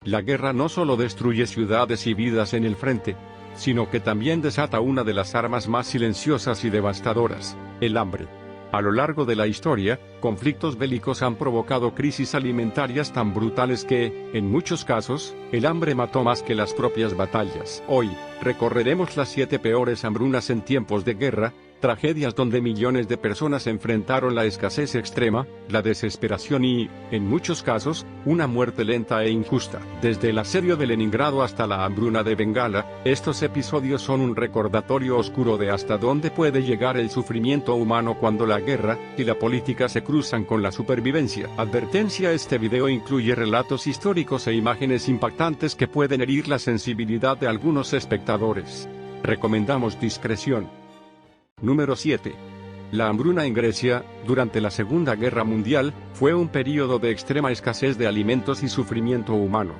La guerra no solo destruye ciudades y vidas en el frente, sino que también desata una de las armas más silenciosas y devastadoras, el hambre. A lo largo de la historia, conflictos bélicos han provocado crisis alimentarias tan brutales que, en muchos casos, el hambre mató más que las propias batallas. Hoy, recorreremos las 7 peores hambrunas en tiempos de guerra, tragedias donde millones de personas enfrentaron la escasez extrema, la desesperación y, en muchos casos, una muerte lenta e injusta. Desde el asedio de Leningrado hasta la hambruna de Bengala, estos episodios son un recordatorio oscuro de hasta dónde puede llegar el sufrimiento humano cuando la guerra y la política se cruzan con la supervivencia. Advertencia: este video incluye relatos históricos e imágenes impactantes que pueden herir la sensibilidad de algunos espectadores. Recomendamos discreción. Número 7. La hambruna en Grecia, durante la Segunda Guerra Mundial, fue un período de extrema escasez de alimentos y sufrimiento humano.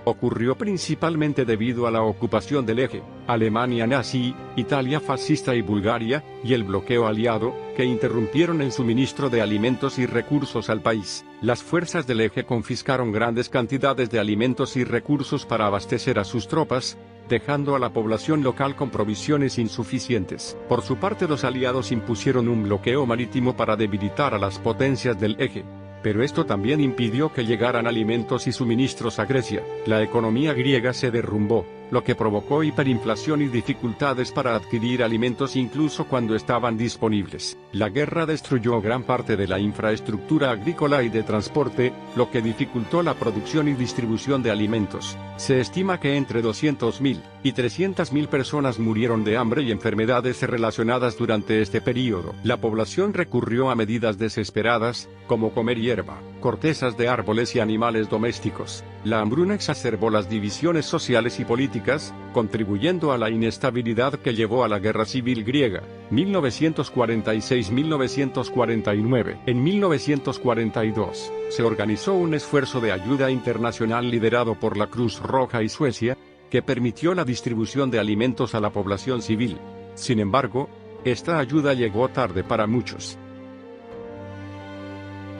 Ocurrió principalmente debido a la ocupación del Eje, Alemania nazi, Italia fascista y Bulgaria, y el bloqueo aliado, que interrumpieron el suministro de alimentos y recursos al país. Las fuerzas del Eje confiscaron grandes cantidades de alimentos y recursos para abastecer a sus tropas, dejando a la población local con provisiones insuficientes. Por su parte, los aliados impusieron un bloqueo marítimo para debilitar a las potencias del Eje. Pero esto también impidió que llegaran alimentos y suministros a Grecia. La economía griega se derrumbó, lo que provocó hiperinflación y dificultades para adquirir alimentos incluso cuando estaban disponibles. La guerra destruyó gran parte de la infraestructura agrícola y de transporte, lo que dificultó la producción y distribución de alimentos. Se estima que entre 200.000 y 300.000 personas murieron de hambre y enfermedades relacionadas durante este período. La población recurrió a medidas desesperadas, como comer hierba, cortezas de árboles y animales domésticos. La hambruna exacerbó las divisiones sociales y políticas, contribuyendo a la inestabilidad que llevó a la Guerra Civil Griega, 1946-1949. En 1942, se organizó un esfuerzo de ayuda internacional liderado por la Cruz Roja y Suecia, que permitió la distribución de alimentos a la población civil. Sin embargo, esta ayuda llegó tarde para muchos.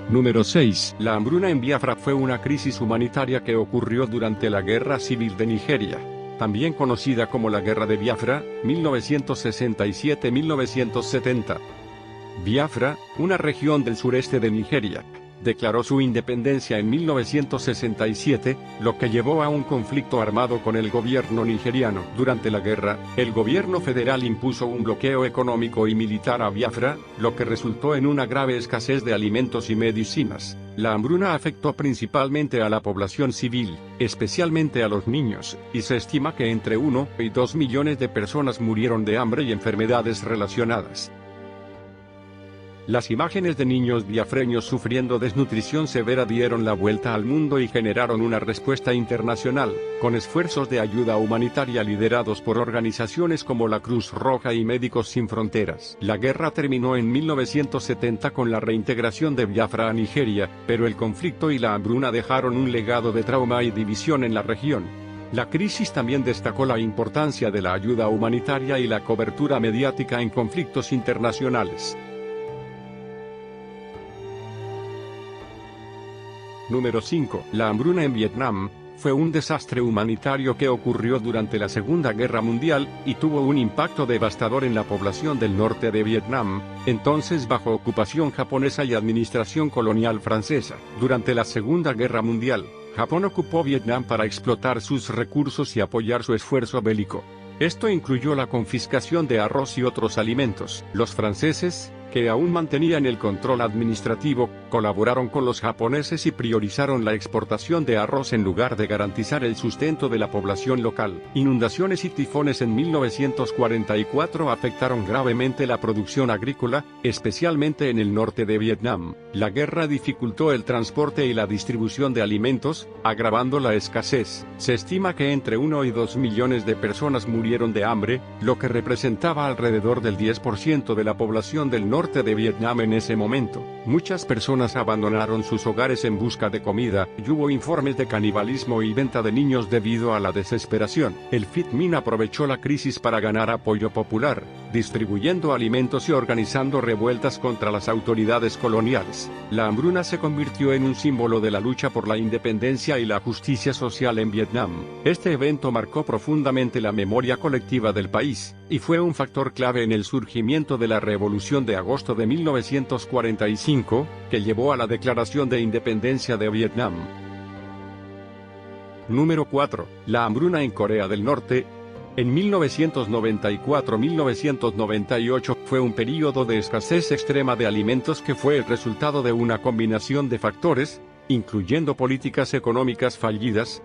Número 6. La hambruna en Biafra fue una crisis humanitaria que ocurrió durante la Guerra Civil de Nigeria, también conocida como la Guerra de Biafra, 1967-1970. Biafra, una región del sureste de Nigeria, declaró su independencia en 1967, lo que llevó a un conflicto armado con el gobierno nigeriano. Durante la guerra, el gobierno federal impuso un bloqueo económico y militar a Biafra, lo que resultó en una grave escasez de alimentos y medicinas. La hambruna afectó principalmente a la población civil, especialmente a los niños, y se estima que entre 1 y 2 millones de personas murieron de hambre y enfermedades relacionadas. Las imágenes de niños biafreños sufriendo desnutrición severa dieron la vuelta al mundo y generaron una respuesta internacional, con esfuerzos de ayuda humanitaria liderados por organizaciones como la Cruz Roja y Médicos Sin Fronteras. La guerra terminó en 1970 con la reintegración de Biafra a Nigeria, pero el conflicto y la hambruna dejaron un legado de trauma y división en la región. La crisis también destacó la importancia de la ayuda humanitaria y la cobertura mediática en conflictos internacionales. Número 5. La hambruna en Vietnam fue un desastre humanitario que ocurrió durante la Segunda Guerra Mundial, y tuvo un impacto devastador en la población del norte de Vietnam, entonces bajo ocupación japonesa y administración colonial francesa. Durante la Segunda Guerra Mundial, Japón ocupó Vietnam para explotar sus recursos y apoyar su esfuerzo bélico. Esto incluyó la confiscación de arroz y otros alimentos. Los franceses, que aún mantenían el control administrativo, colaboraron con los japoneses y priorizaron la exportación de arroz en lugar de garantizar el sustento de la población local. Inundaciones y tifones en 1944 afectaron gravemente la producción agrícola, especialmente en el norte de Vietnam. La guerra dificultó el transporte y la distribución de alimentos, agravando la escasez. Se estima que entre 1 y 2 millones de personas murieron de hambre, lo que representaba alrededor del 10% de la población del norte de Vietnam en ese momento. Muchas personas abandonaron sus hogares en busca de comida, y hubo informes de canibalismo y venta de niños debido a la desesperación. El FITMIN aprovechó la crisis para ganar apoyo popular, distribuyendo alimentos y organizando revueltas contra las autoridades coloniales. La hambruna se convirtió en un símbolo de la lucha por la independencia y la justicia social en Vietnam. Este evento marcó profundamente la memoria colectiva del país, y fue un factor clave en el surgimiento de la Revolución de agosto de 1945, que llevó a la Declaración de Independencia de Vietnam. Número 4. La hambruna en Corea del Norte. En 1994-1998 fue un período de escasez extrema de alimentos que fue el resultado de una combinación de factores, incluyendo políticas económicas fallidas,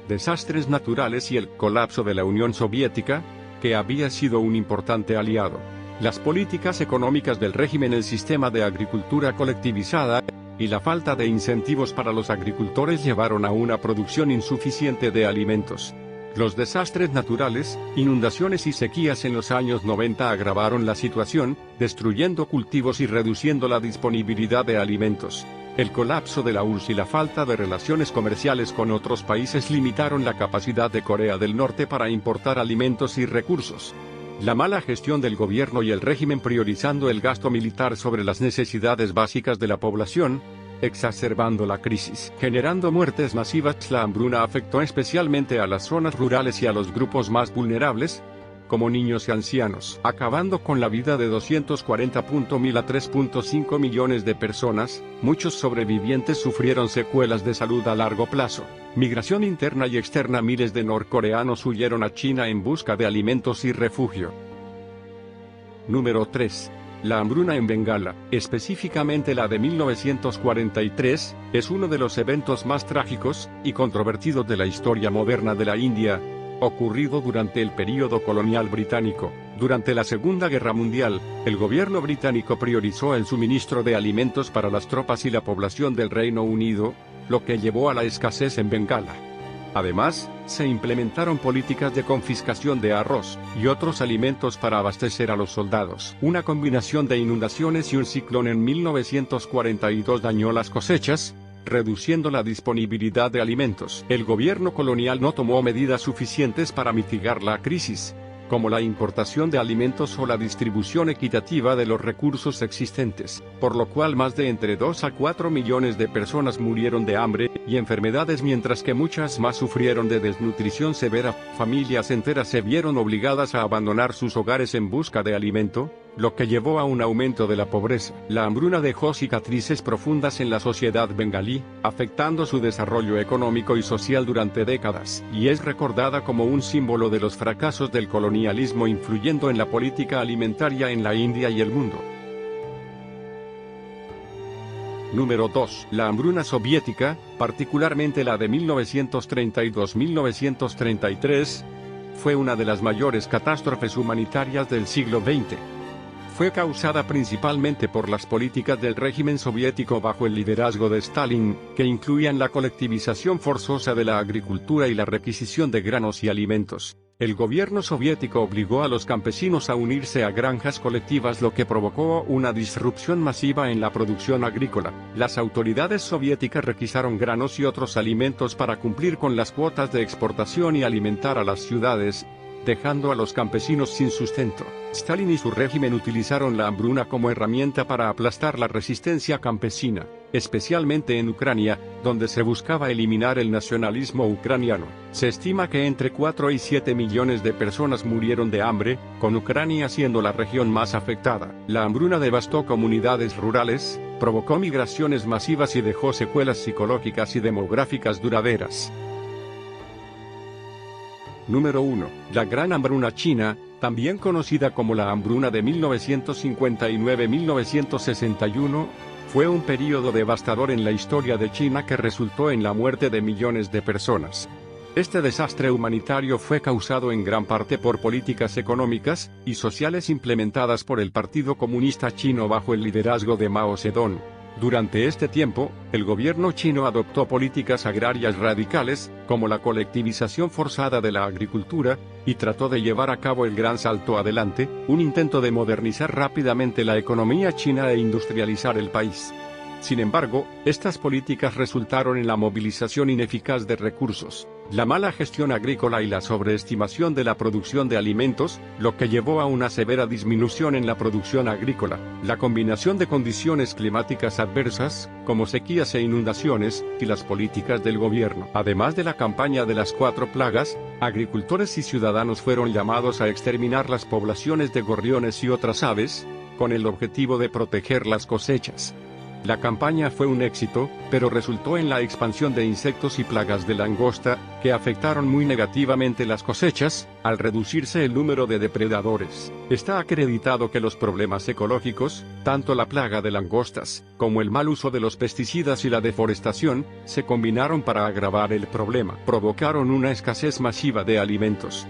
desastres naturales y el colapso de la Unión Soviética, que había sido un importante aliado. Las políticas económicas del régimen, el sistema de agricultura colectivizada, y la falta de incentivos para los agricultores llevaron a una producción insuficiente de alimentos. Los desastres naturales, inundaciones y sequías en los años 90 agravaron la situación, destruyendo cultivos y reduciendo la disponibilidad de alimentos. El colapso de la URSS y la falta de relaciones comerciales con otros países limitaron la capacidad de Corea del Norte para importar alimentos y recursos. La mala gestión del gobierno y el régimen priorizando el gasto militar sobre las necesidades básicas de la población, exacerbando la crisis, generando muertes masivas. La hambruna afectó especialmente a las zonas rurales y a los grupos más vulnerables, como niños y ancianos, acabando con la vida de 240.000 a 3.5 millones de personas. Muchos sobrevivientes sufrieron secuelas de salud a largo plazo. Migración interna y externa. Miles de norcoreanos huyeron a China en busca de alimentos y refugio. Número 3. La hambruna en Bengala, específicamente la de 1943, es uno de los eventos más trágicos y controvertidos de la historia moderna de la India, ocurrido durante el período colonial británico. Durante la Segunda Guerra Mundial, el gobierno británico priorizó el suministro de alimentos para las tropas y la población del Reino Unido, lo que llevó a la escasez en Bengala. Además, se implementaron políticas de confiscación de arroz y otros alimentos para abastecer a los soldados. Una combinación de inundaciones y un ciclón en 1942 dañó las cosechas, reduciendo la disponibilidad de alimentos. El gobierno colonial no tomó medidas suficientes para mitigar la crisis, como la importación de alimentos o la distribución equitativa de los recursos existentes, por lo cual más de entre 2 a 4 millones de personas murieron de hambre y enfermedades, mientras que muchas más sufrieron de desnutrición severa. Familias enteras se vieron obligadas a abandonar sus hogares en busca de alimento, lo que llevó a un aumento de la pobreza. La hambruna dejó cicatrices profundas en la sociedad bengalí, afectando su desarrollo económico y social durante décadas, y es recordada como un símbolo de los fracasos del colonialismo, influyendo en la política alimentaria en la India y el mundo. Número 2. La hambruna soviética, particularmente la de 1932-1933, fue una de las mayores catástrofes humanitarias del siglo XX. Fue causada principalmente por las políticas del régimen soviético bajo el liderazgo de Stalin, que incluían la colectivización forzosa de la agricultura y la requisición de granos y alimentos. El gobierno soviético obligó a los campesinos a unirse a granjas colectivas, lo que provocó una disrupción masiva en la producción agrícola. Las autoridades soviéticas requisaron granos y otros alimentos para cumplir con las cuotas de exportación y alimentar a las ciudades, dejando a los campesinos sin sustento. Stalin y su régimen utilizaron la hambruna como herramienta para aplastar la resistencia campesina, especialmente en Ucrania, donde se buscaba eliminar el nacionalismo ucraniano. Se estima que entre 4 y 7 millones de personas murieron de hambre, con Ucrania siendo la región más afectada. La hambruna devastó comunidades rurales, provocó migraciones masivas y dejó secuelas psicológicas y demográficas duraderas. Número 1. La Gran Hambruna China, también conocida como la hambruna de 1959-1961, fue un período devastador en la historia de China que resultó en la muerte de millones de personas. Este desastre humanitario fue causado en gran parte por políticas económicas y sociales implementadas por el Partido Comunista Chino bajo el liderazgo de Mao Zedong. Durante este tiempo, el gobierno chino adoptó políticas agrarias radicales, como la colectivización forzada de la agricultura, y trató de llevar a cabo el Gran Salto Adelante, un intento de modernizar rápidamente la economía china e industrializar el país. Sin embargo, estas políticas resultaron en la movilización ineficaz de recursos, la mala gestión agrícola y la sobreestimación de la producción de alimentos, lo que llevó a una severa disminución en la producción agrícola. La combinación de condiciones climáticas adversas, como sequías e inundaciones, y las políticas del gobierno. Además de la campaña de las 4 plagas, agricultores y ciudadanos fueron llamados a exterminar las poblaciones de gorriones y otras aves, con el objetivo de proteger las cosechas. La campaña fue un éxito, pero resultó en la expansión de insectos y plagas de langosta, que afectaron muy negativamente las cosechas, al reducirse el número de depredadores. Está acreditado que los problemas ecológicos, tanto la plaga de langostas, como el mal uso de los pesticidas y la deforestación, se combinaron para agravar el problema. Provocaron una escasez masiva de alimentos.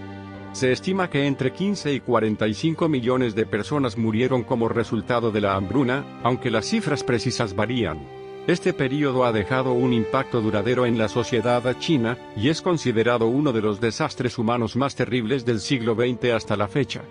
Se estima que entre 15 y 45 millones de personas murieron como resultado de la hambruna, aunque las cifras precisas varían. Este período ha dejado un impacto duradero en la sociedad china, y es considerado uno de los desastres humanos más terribles del siglo XX hasta la fecha.